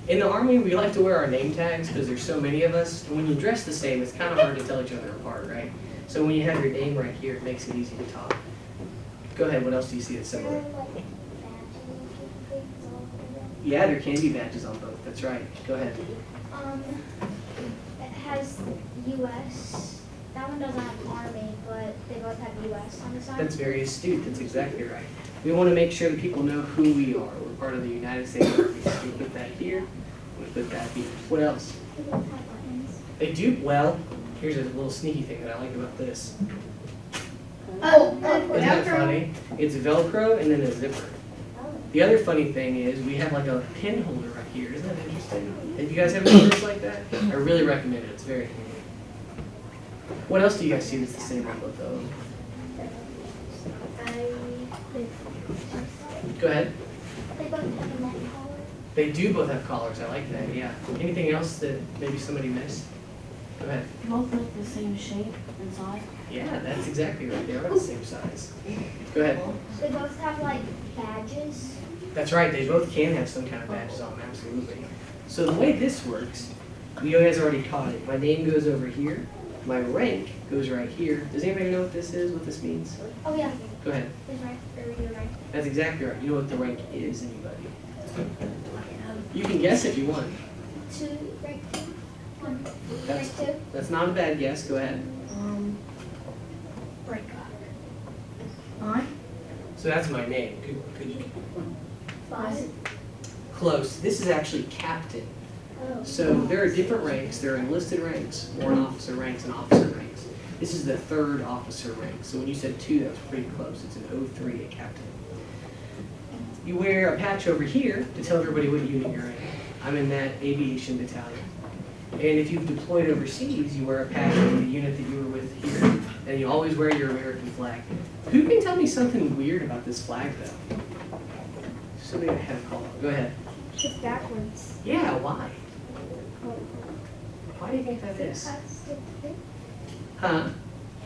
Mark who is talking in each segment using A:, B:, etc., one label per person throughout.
A: In the Army, we like to wear our name tags because there's so many of us. And when you dress the same, it's kind of hard to tell each other apart, right? So when you have your name right here, it makes it easy to talk. Go ahead, what else do you see that's similar? Yeah, there can be badges on both, that's right. Go ahead.
B: It has US. That one doesn't have Army, but they both have US on the side.
A: That's very astute, that's exactly right. We want to make sure that people know who we are. We're part of the United States Army. So we put that here, we put that here. What else?
B: They both have buttons.
A: They do, well, here's a little sneaky thing that I like about this.
B: Oh,
A: Isn't that funny? It's Velcro and then a zipper. The other funny thing is we have like a pin holder right here. Isn't that interesting? If you guys have holders like that, I really recommend it. It's very handy. What else do you guys see that's the same on both of them? Go ahead.
B: They both have a neck collar.
A: They do both have collars. I like that, yeah. Anything else that maybe somebody missed? Go ahead.
C: Both look the same shape inside.
A: Yeah, that's exactly right. They are the same size. Go ahead.
B: They both have like badges.
A: That's right. They both can have some kind of badges on them, absolutely. So the way this works, you guys already caught it. My name goes over here. My rank goes right here. Does anybody know what this is, what this means?
B: Oh yeah.
A: Go ahead.
B: There's right. You're right.
A: That's exactly right. You know what the rank is, anybody? You can guess if you want.
B: Rank 2. 1.
A: That's,
B: Rank 2.
A: that's not a bad guess. Go ahead.
B: Breakout.
A: So that's my name. Could you?
B: 5.
A: Close. This is actually captain.
B: Oh.
A: So there are different ranks. There are enlisted ranks, warrant officer ranks, and officer ranks. This is the 3rd officer rank. So when you said 2, that was pretty close. It's an 03, a captain. You wear a patch over here to tell everybody what unit you're in. I'm in that aviation battalion. And if you've deployed overseas, you wear a patch with the unit that you were with here. And you always wear your American flag. Who can tell me something weird about this flag, though? Somebody that had a call. Go ahead.
B: It's backwards.
A: Yeah, why? Why do you think that is?
B: Has to fit.
A: Huh?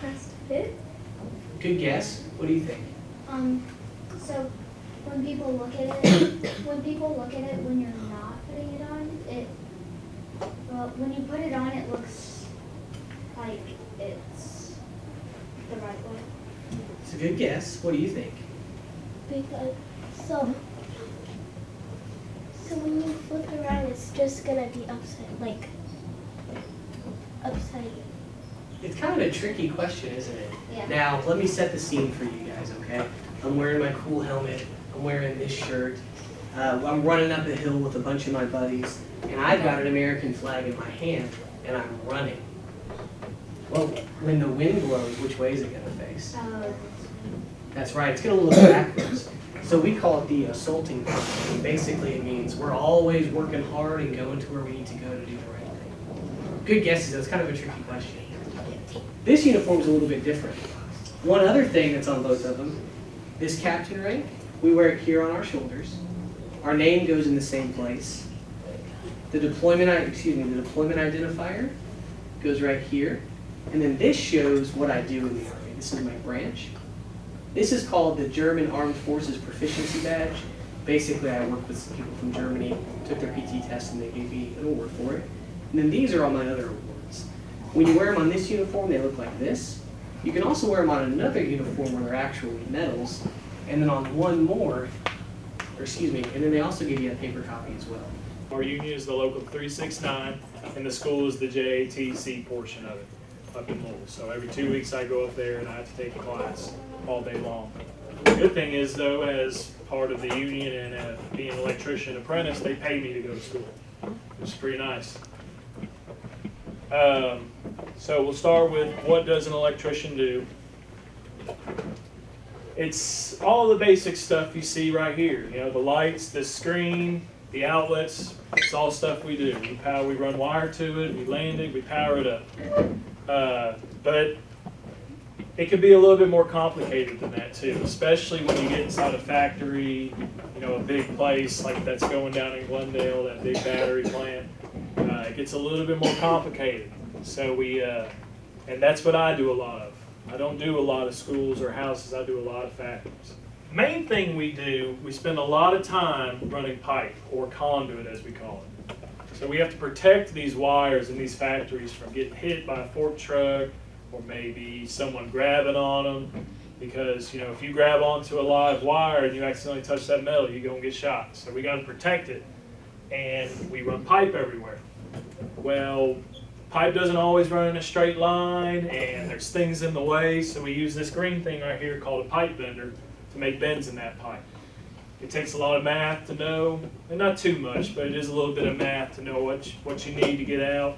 B: Has to fit.
A: Good guess. What do you think?
B: So when people look at it, when you're not putting it on, well, when you put it on, it looks like it's the right way.
A: It's a good guess. What do you think?
B: Because so when you flip it around, it's just gonna be upside down.
A: It's kind of a tricky question, isn't it?
B: Yeah.
A: Now, let me set the scene for you guys, okay? I'm wearing my cool helmet. I'm wearing this shirt. I'm running up a hill with a bunch of my buddies, and I've got an American flag in my hand, and I'm running. Well, when the wind blows, which way is it going to face? That's right, it's going to look backwards. So we call it the assaulting position. Basically, it means we're always working hard and going to where we need to go to do the right thing. Good guesses, that's kind of a tricky question. This uniform's a little bit different. One other thing that's on both of them, this captain rank, we wear it here on our shoulders. Our name goes in the same place. The deployment identifier goes right here. And then this shows what I do in the Army. This is my branch. This is called the German Armed Forces Proficiency Badge. Basically, I worked with some people from Germany, took their PT test, and they gave me an award for it. And then these are all my other awards. When you wear them on this uniform, they look like this. You can also wear them on another uniform where they're actually medals. And then on one more, and then they also give you a paper copy as well.
D: Our union is the local 369, and the school is the JATC portion of it up in Louisville. So every 2 weeks I go up there and I have to take a class all day long. The good thing is, though, as part of the union and being an electrician apprentice, they pay me to go to school, which is pretty nice. So we'll start with, what does an electrician do? It's all the basic stuff you see right here. You know, the lights, the screen, the outlets. It's all stuff we do. We run wire to it, we land it, we power it up. But it can be a little bit more complicated than that too, especially when you get inside a factory, you know, a big place like that's going down in Glendale, that big battery plant. It gets a little bit more complicated. So and that's what I do a lot of. I don't do a lot of schools or houses, I do a lot of factories. Main thing we do, we spend a lot of time running pipe, or conduit as we call it. So we have to protect these wires in these factories from getting hit by a fork truck or maybe someone grabbing on them. Because, if you grab onto a live wire and you accidentally touch that metal, you're going to get shot. So we got to protect it. And we run pipe everywhere. Well, pipe doesn't always run in a straight line, and there's things in the way. So we use this green thing right here called a pipe bender to make bends in that pipe. It takes a lot of math to know, and not too much, but it is a little bit of math to know what you need to get out.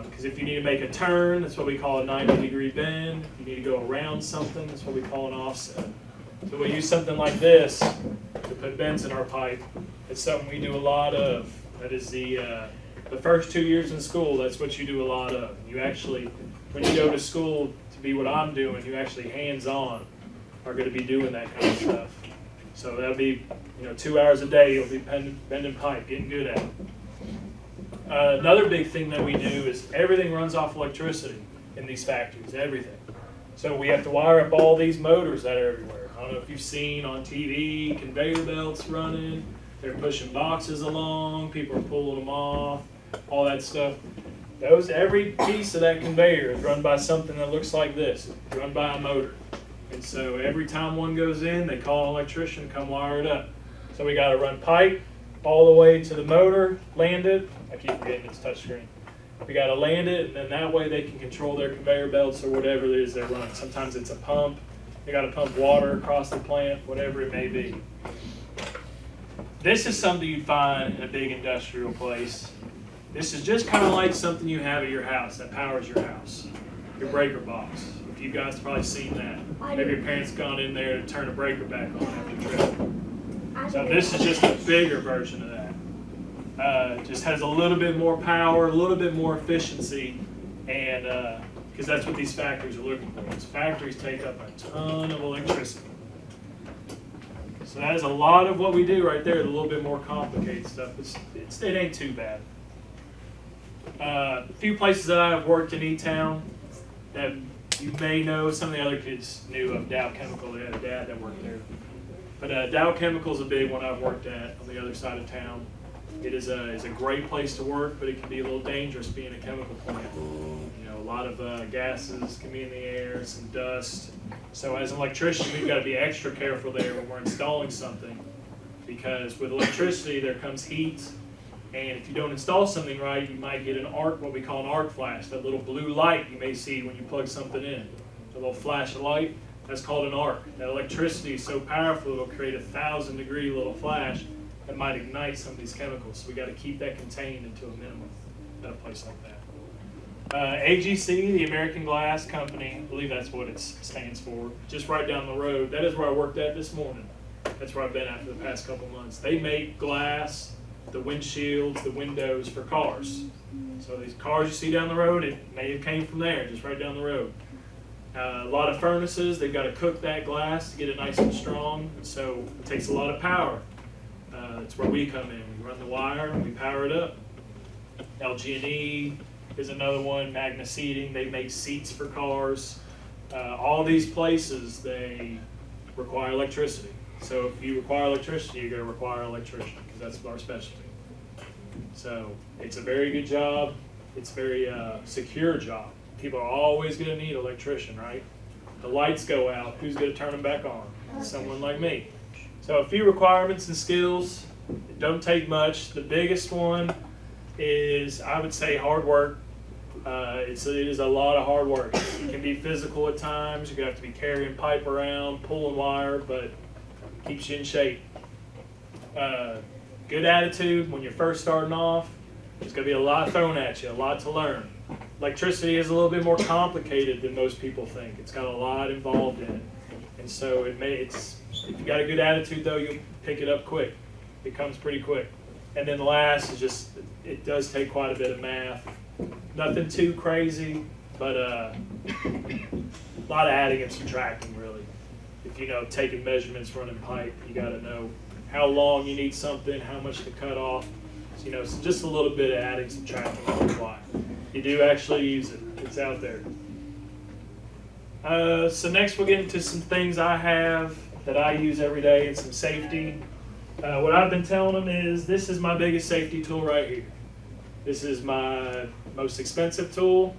D: Because if you need to make a turn, that's what we call a 90-degree bend. If you need to go around something, that's what we call an offset. So we use something like this to put bends in our pipe. It's something we do a lot of. That is the first 2 years in school, that's what you do a lot of. You actually, when you go to school to be what I'm doing, you actually hands-on are going to be doing that kind of stuff. So that'll be, 2 hours a day you'll be bending pipe, getting good at it. Another big thing that we do is everything runs off electricity in these factories, everything. So we have to wire up all these motors that are everywhere. I don't know if you've seen on TV, conveyor belts running, they're pushing boxes along, people are pulling them off, all that stuff. Every piece of that conveyor is run by something that looks like this, it's run by a motor. And so every time one goes in, they call an electrician to come wire it up. So we got to run pipe all the way to the motor, land it. I keep forgetting it's touchscreen. We got to land it, and then that way they can control their conveyor belts or whatever it is they're running. Sometimes it's a pump. They got to pump water across the plant, whatever it may be. This is something you'd find in a big industrial place. This is just kind of like something you have at your house that powers your house. Your breaker box. If you guys have probably seen that. Maybe your parents gone in there to turn a breaker back on after a trip. So this is just a bigger version of that. Just has a little bit more power, a little bit more efficiency, and because that's what these factories are looking for. These factories take up a ton of electricity. So that is a lot of what we do right there. A little bit more complicated stuff. It ain't too bad. A few places that I have worked in E-Town that you may know, some of the other kids knew of Dow Chemical. They had a dad that worked there. But Dow Chemical is a big one I've worked at on the other side of town. It is a great place to work, but it can be a little dangerous being a chemical plant. A lot of gases can be in the air, some dust. So as an electrician, we've got to be extra careful there when we're installing something, because with electricity there comes heat, and if you don't install something right, you might get an arc, what we call an arc flash, that little blue light you may see when you plug something in. A little flash of light, that's called an arc. That electricity is so powerful it'll create a 1,000-degree little flash that might ignite some of these chemicals. So we got to keep that contained into a minimum at a place like that. AGC, the American Glass Company, I believe that's what it stands for, just right down the road. That is where I worked at this morning. That's where I've been at for the past couple months. They make glass, the windshields, the windows for cars. So these cars you see down the road, it may have came from there, just right down the road. A lot of furnaces, they've got to cook that glass to get it nice and strong, so it takes a lot of power. That's where we come in. We run the wire, and we power it up. LG&E is another one, Magna Seating, they make seats for cars. All these places, they require electricity. So if you require electricity, you're going to require an electrician, because that's our specialty. So it's a very good job. It's a very secure job. People are always going to need an electrician, right? The lights go out, who's going to turn them back on? Someone like me. So a few requirements and skills. It don't take much. The biggest one is, I would say, hard work. It is a lot of hard work. It can be physical at times. You're going to have to be carrying pipe around, pulling wire, but it keeps you in shape. Good attitude when you're first starting off. There's going to be a lot thrown at you, a lot to learn. Electricity is a little bit more complicated than most people think. It's got a lot involved in it. And so if you got a good attitude, though, you'll pick it up quick. It comes pretty quick. And then the last is just, it does take quite a bit of math. Nothing too crazy, but a lot of adding and subtracting, really. If you know, taking measurements, running pipe, you got to know how long you need something, how much to cut off. So, so just a little bit of adding, subtracting on the fly. You do actually use it. It's out there. So next we'll get into some things I have that I use every day and some safety. What I've been telling them is this is my biggest safety tool right here. This is my most expensive tool,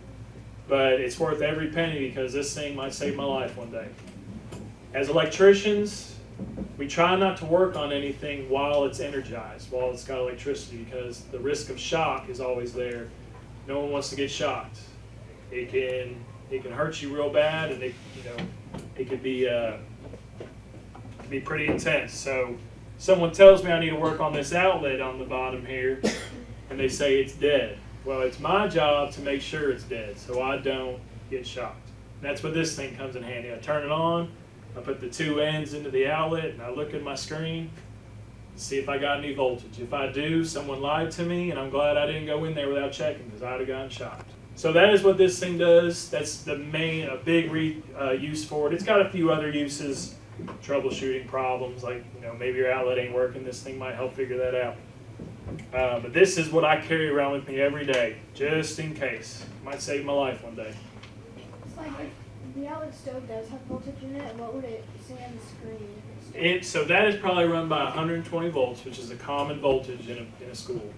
D: but it's worth every penny because this thing might save my life one day. As electricians, we try not to work on anything while it's energized, while it's got electricity, because the risk of shock is always there. No one wants to get shocked. It can hurt you real bad, and it could be pretty intense. So someone tells me I need to work on this outlet on the bottom here, and they say it's dead. Well, it's my job to make sure it's dead so I don't get shocked. And that's where this thing comes in handy. I turn it on, I put the two ends into the outlet, and I look at my screen to see if I got any voltage. If I do, someone lied to me, and I'm glad I didn't go in there without checking because I'd have gotten shocked. So that is what this thing does. That's the main, big use for it. It's got a few other uses, troubleshooting problems, like maybe your outlet ain't working. This thing might help figure that out. But this is what I carry around with me every day, just in case. Might save my life one day.
B: It's like if the outlet stove does have voltage in it, what would it say on the screen?
D: So that is probably run by 120 volts, which is a common voltage in a school.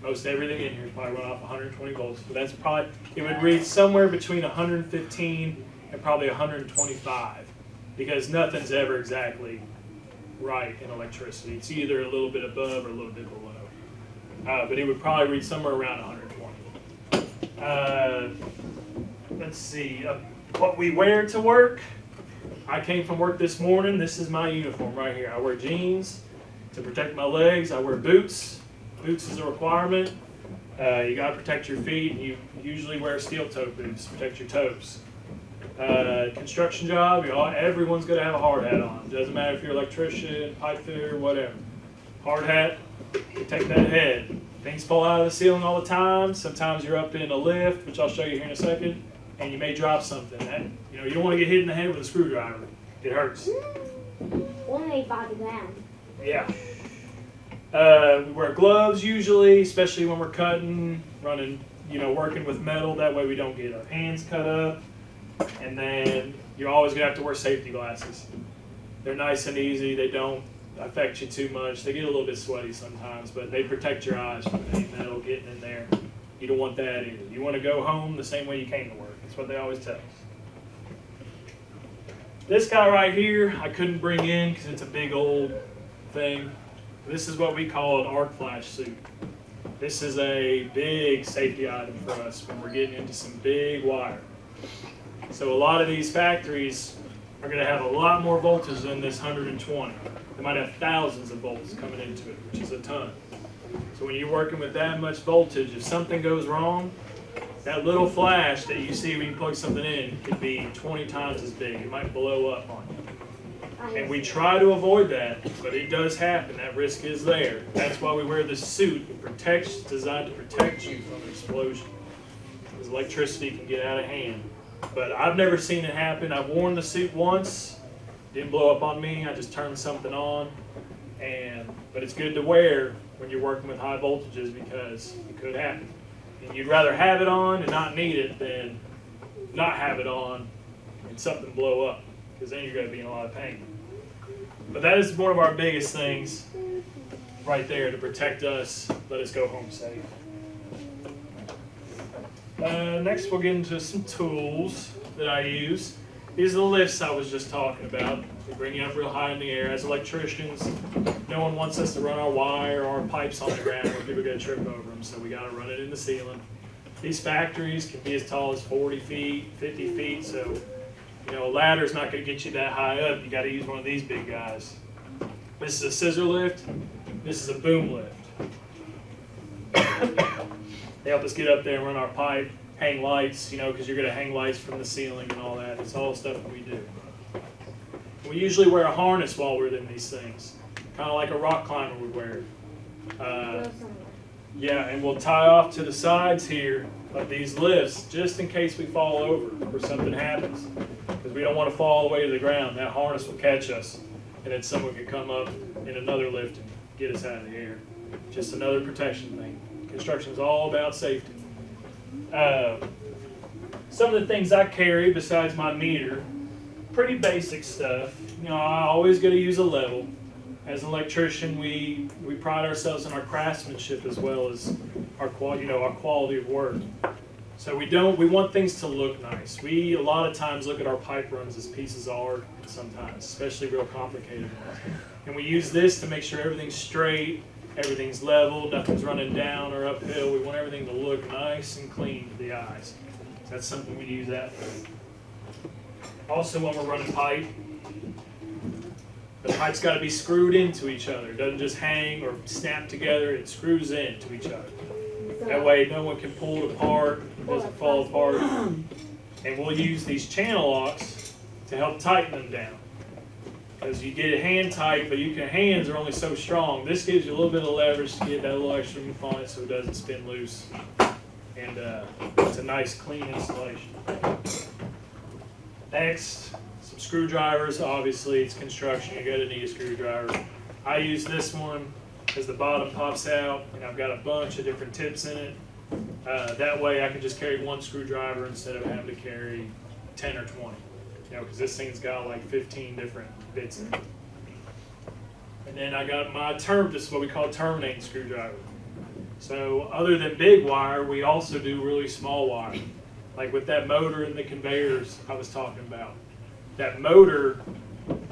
D: Most everything in here is probably run off 120 volts, but that's probably, it would read somewhere between 115 and probably 125, because nothing's ever exactly right in electricity. It's either a little bit above or a little bit below. But it would probably read somewhere around 120. Let's see, what we wear to work. I came from work this morning. This is my uniform right here. I wear jeans to protect my legs. I wear boots. Boots is a requirement. You got to protect your feet. And you usually wear steel-toed boots to protect your toes. Construction job, everyone's going to have a hard hat on. Doesn't matter if you're an electrician, pipe fitter, whatever. Hard hat, protect that head. Things fall out of the ceiling all the time. Sometimes you're up in a lift, which I'll show you here in a second, and you may drop something. You don't want to get hit in the head with a screwdriver. It hurts.
B: Only by the ground.
D: Yeah. We wear gloves usually, especially when we're cutting, running, working with metal. That way we don't get our hands cut up. And then you're always going to have to wear safety glasses. They're nice and easy. They don't affect you too much. They get a little bit sweaty sometimes, but they protect your eyes from any metal getting in there. You don't want that either. You want to go home the same way you came to work. That's what they always tell us. This guy right here, I couldn't bring in because it's a big old thing. This is what we call an arc flash suit. This is a big safety item for us when we're getting into some big wire. So a lot of these factories are going to have a lot more voltage than this 120. They might have thousands of volts coming into it, which is a ton. So when you're working with that much voltage, if something goes wrong, that little flash that you see when you plug something in could be 20 times as big. It might blow up on you. And we try to avoid that, but it does happen. That risk is there. That's why we wear this suit. It's designed to protect you from an explosion, because electricity can get out of hand. But I've never seen it happen. I've worn the suit once. Didn't blow up on me. I just turned something on. But it's good to wear when you're working with high voltages because it could happen. And you'd rather have it on and not need it than not have it on and something blow up, because then you're going to be in a lot of pain. But that is one of our biggest things right there to protect us, let us go home safe. Next we'll get into some tools that I use. These are the lifts I was just talking about. They bring you up real high in the air. As electricians, no one wants us to run our wire or our pipes on the ground where people get trip over them, so we got to run it in the ceiling. These factories can be as tall as 40 feet, 50 feet, so a ladder's not going to get you that high up. You got to use one of these big guys. This is a scissor lift. This is a boom lift. They help us get up there and run our pipe, hang lights, because you're going to hang lights from the ceiling and all that. It's all stuff that we do. We usually wear a harness while we're in these things, kind of like a rock climber would wear. Yeah, and we'll tie off to the sides here of these lifts just in case we fall over or something happens, because we don't want to fall all the way to the ground. That harness will catch us, and then someone could come up in another lift and get us out of the air. Just another protection thing. Construction is all about safety. Some of the things I carry besides my meter, pretty basic stuff. I always got to use a level. As an electrician, we pride ourselves in our craftsmanship as well as our quality of work. So we want things to look nice. We a lot of times look at our pipe runs as pieces of art sometimes, especially real complicated ones. And we use this to make sure everything's straight, everything's level, nothing's running down or uphill. We want everything to look nice and clean to the eyes. So that's something we use that for. Also, when we're running pipe, the pipe's got to be screwed into each other. It doesn't just hang or snap together, it screws into each other. That way no one can pull it apart, it doesn't fall apart. And we'll use these channel locks to help tighten them down. Because you get it hand tight, but your hands are only so strong. This gives you a little bit of leverage to get that little extra oomph on it so it doesn't spin loose. And it's a nice clean installation. Next, some screwdrivers. Obviously, it's construction. You're going to need a screwdriver. I use this one because the bottom pops out, and I've got a bunch of different tips in it. That way, I can just carry one screwdriver instead of having to carry 10 or 20. Because this thing's got like 15 different bits in it. And then I got my this is what we call terminating screwdriver. So other than big wire, we also do really small wire. Like with that motor and the conveyors I was talking about. That motor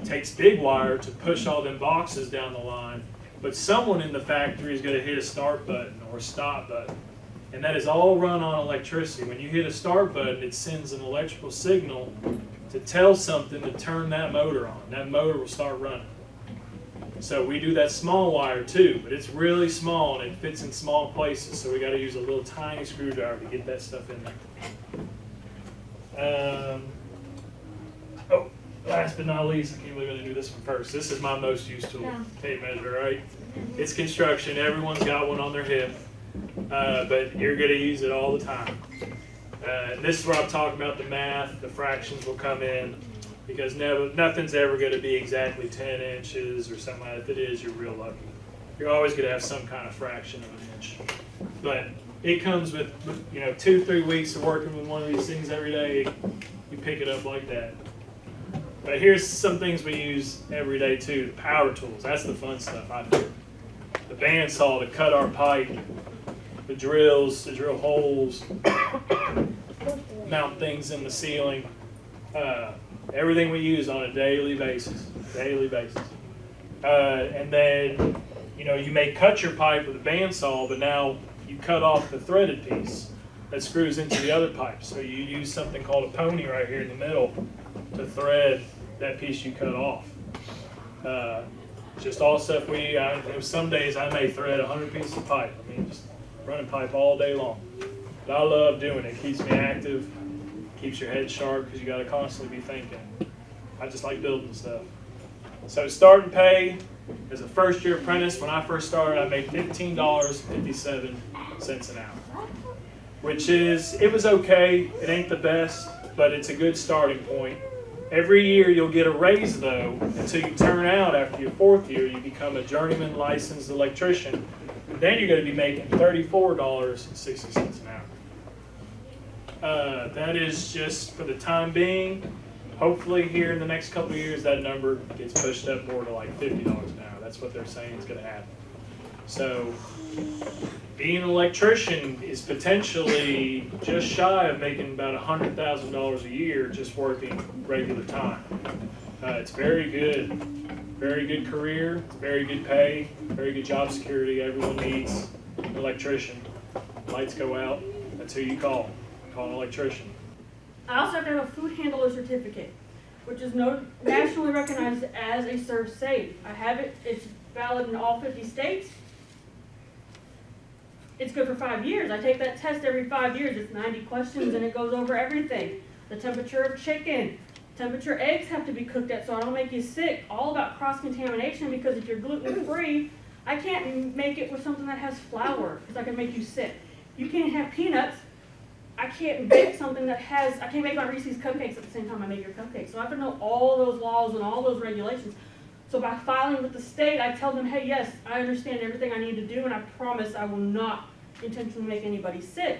D: takes big wire to push all them boxes down the line, but someone in the factory is going to hit a start button or a stop button. And that is all run on electricity. When you hit a start button, it sends an electrical signal to tell something to turn that motor on. That motor will start running. So we do that small wire too, but it's really small and it fits in small places, so we got to use a little tiny screwdriver to get that stuff in there. Last but not least, I can't believe I'm going to do this one first. This is my most used tool, tape measure, right? It's construction. Everyone's got one on their hip, but you're going to use it all the time. And this is where I'm talking about the math. The fractions will come in because nothing's ever going to be exactly 10 inches or something like that. If it is, you're real lucky. You're always going to have some kind of fraction of an inch. But it comes with 2-3 weeks of working with one of these things every day. You pick it up like that. But here's some things we use every day too. The power tools. That's the fun stuff I do. The bandsaw to cut our pipe. The drills to drill holes. Mount things in the ceiling. Everything we use on a daily basis. And then, you may cut your pipe with a bandsaw, but now you cut off the threaded piece that screws into the other pipe. So you use something called a pony right here in the middle to thread that piece you cut off. Just all stuff some days I may thread 100 pieces of pipe. Just running pipe all day long. But I love doing it. It keeps me active, keeps your head sharp because you got to constantly be thinking. I just like building stuff. So starting pay as a first-year apprentice, when I first started, I made $15.57 an hour, which it was okay. It ain't the best, but it's a good starting point. Every year you'll get a raise though until you turn out after your 4th year. You become a journeyman licensed electrician. Then you're going to be making $34.60 an hour. That is just for the time being. Hopefully here in the next couple of years that number gets pushed up more to like $50 an hour. That's what they're saying is going to happen. So being an electrician is potentially just shy of making about $100,000 a year just working regular time. It's very good career, it's very good pay, very good job security. Everyone needs an electrician. Lights go out, that's who you call an electrician.
E: I also have to have a food handler certificate, which is nationally recognized as a serve safe. I have it, it's valid in all 50 states. It's good for 5 years. I take that test every 5 years. It's 90 questions and it goes over everything. The temperature of chicken, temperature eggs have to be cooked at so I don't make you sick. All about cross-contamination because if you're gluten-free, I can't make it with something that has flour because I can make you sick. You can't have peanuts. I can't bake something I can't make my Reese's cupcakes at the same time I make your cupcakes. So I have to know all those laws and all those regulations. So by filing with the state, I tell them, hey, yes, I understand everything I need to do, and I promise I will not intentionally make anybody sick.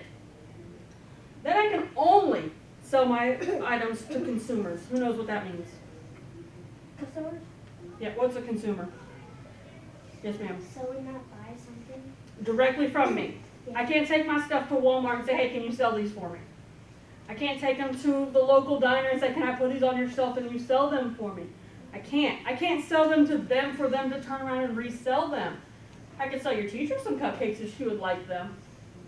E: Then I can only sell my items to consumers. Who knows what that means?
B: Customers?
E: Yeah, what's a consumer? Yes, ma'am.
B: So we not buy something?
E: Directly from me. I can't take my stuff to Walmart and say, hey, can you sell these for me? I can't take them to the local diner and say, can I put these on your shelf and you sell them for me? I can't sell them to them for them to turn around and resell them. I could sell your teacher some cupcakes if she would like them,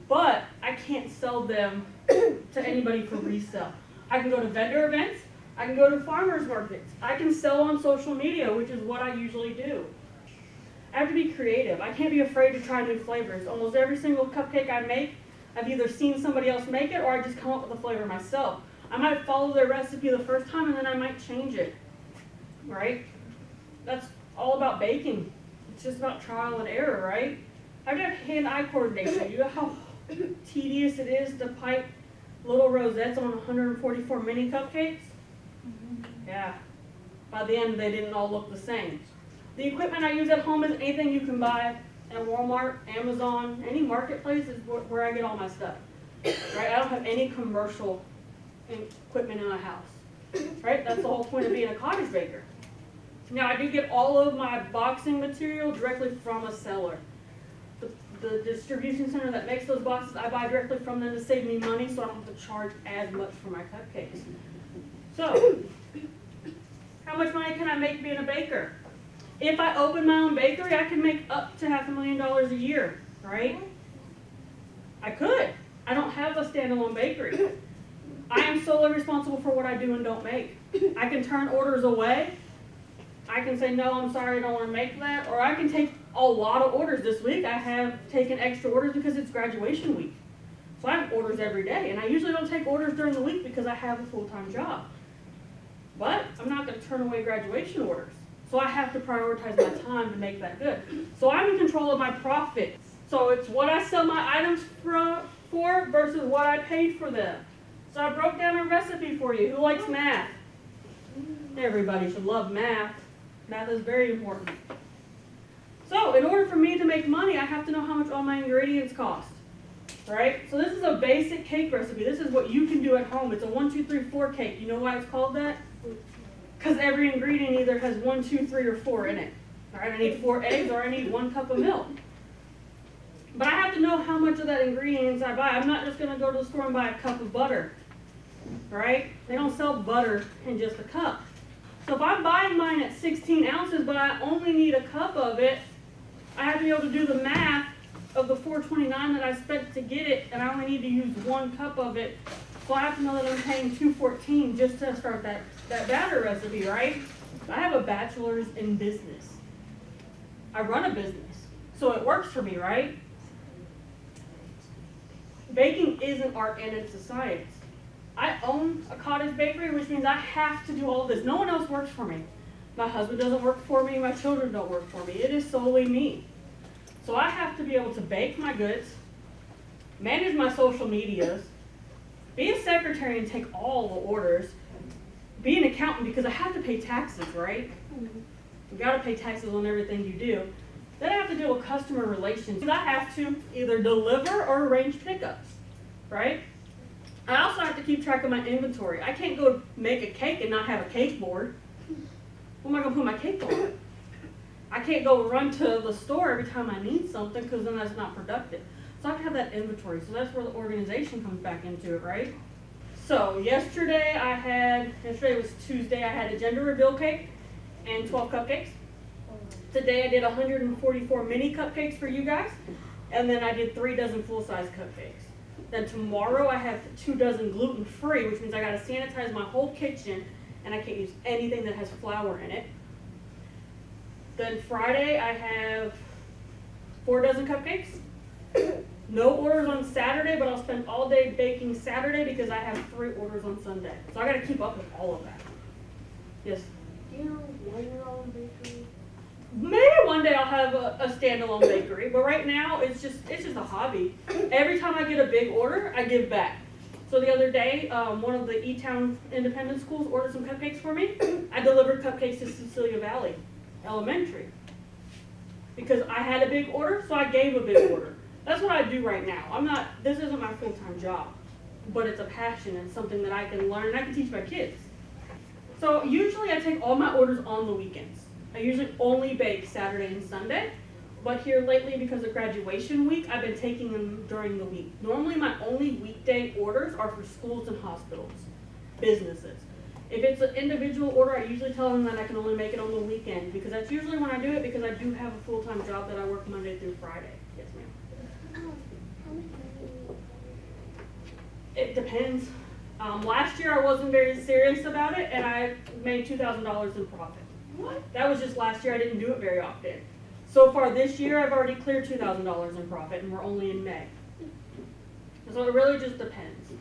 E: but I can't sell them to anybody for resale. I can go to vendor events, I can go to farmers markets, I can sell on social media, which is what I usually do. I have to be creative. I can't be afraid to try new flavors. Almost every single cupcake I make, I've either seen somebody else make it or I just come up with the flavor myself. I might follow their recipe the first time and then I might change it, right? That's all about baking. It's just about trial and error, right? I've got hand-eye coordination. You know how tedious it is to pipe little rosettes on 144 mini cupcakes? Yeah. By the end, they didn't all look the same. The equipment I use at home is anything you can buy at Walmart, Amazon, any marketplace is where I get all my stuff. Right? I don't have any commercial equipment in my house. Right? That's the whole point of being a cottage baker. Now, I do get all of my boxing material directly from a seller. The distribution center that makes those boxes, I buy directly from them to save me money so I don't have to charge as much for my cupcakes. So, how much money can I make being a baker? If I open my own bakery, I can make up to $500,000 a year, right? I could. I don't have a standalone bakery. I am solely responsible for what I do and don't make. I can turn orders away. I can say, no, I'm sorry, I don't want to make that. Or I can take a lot of orders. This week I have taken extra orders because it's graduation week. So I have orders every day. And I usually don't take orders during the week because I have a full-time job. But I'm not going to turn away graduation orders. So I have to prioritize my time to make that good. So I'm in control of my profits. So it's what I sell my items for versus what I paid for them. So I broke down a recipe for you. Who likes math? Everybody should love math. Math is very important. So in order for me to make money, I have to know how much all my ingredients cost. Right? So this is a basic cake recipe. This is what you can do at home. It's a 1, 2, 3, 4 cake. You know why it's called that? Because every ingredient either has 1, 2, 3, or 4 in it. All right, I need 4 eggs or I need 1 cup of milk. But I have to know how much of that ingredients I buy. I'm not just going to go to the store and buy a cup of butter. Right? They don't sell butter in just a cup. So if I'm buying mine at 16 ounces, but I only need a cup of it, I have to be able to do the math of the $4.29 that I spent to get it, and I only need to use 1 cup of it. So I have to know that I'm paying $2.14 just to start that batter recipe, right? I have a bachelor's in business. I run a business, so it works for me, right? Baking is an art and it's a science. I own a cottage bakery, which means I have to do all this. No one else works for me. My husband doesn't work for me, my children don't work for me. It is solely me. So I have to be able to bake my goods, manage my social medias, be a secretary and take all the orders, be an accountant because I have to pay taxes, right? You gotta pay taxes on everything you do. Then I have to deal with customer relations. I have to either deliver or arrange pickups, right? I also have to keep track of my inventory. I can't go make a cake and not have a cake board. What am I gonna put my cake on? I can't go run to the store every time I need something because then that's not productive. So I have to have that inventory. So that's where the organization comes back into it, right? So yesterday was Tuesday, I had a gender reveal cake and 12 cupcakes. Today I did 144 mini cupcakes for you guys, and then I did 3 dozen full-size cupcakes. Then tomorrow I have 2 dozen gluten-free, which means I gotta sanitize my whole kitchen, and I can't use anything that has flour in it. Then Friday I have 4 dozen cupcakes. No orders on Saturday, but I'll spend all day baking Saturday because I have 3 orders on Sunday. So I gotta keep up with all of that. Yes?
B: Do you know when your own bakery?
E: Maybe one day I'll have a standalone bakery, but right now it's just a hobby. Every time I get a big order, I give back. So the other day, one of the E-Town independent schools ordered some cupcakes for me. I delivered cupcakes to Cecilia Valley Elementary because I had a big order, so I gave a big order. That's what I do right now. This isn't my full-time job, but it's a passion and something that I can learn and I can teach my kids. So usually I take all my orders on the weekends. I usually only bake Saturday and Sunday. But here lately, because of graduation week, I've been taking them during the week. Normally, my only weekday orders are for schools and hospitals, businesses. If it's an individual order, I usually tell them that I can only make it on the weekend, because that's usually when I do it, because I do have a full-time job that I work Monday through Friday. Yes, ma'am.
B: How much money?
E: It depends. Last year I wasn't very serious about it, and I made $2,000 in profit. What? That was just last year. I didn't do it very often. So far this year, I've already cleared $2,000 in profit, and we're only in May. So it really just depends.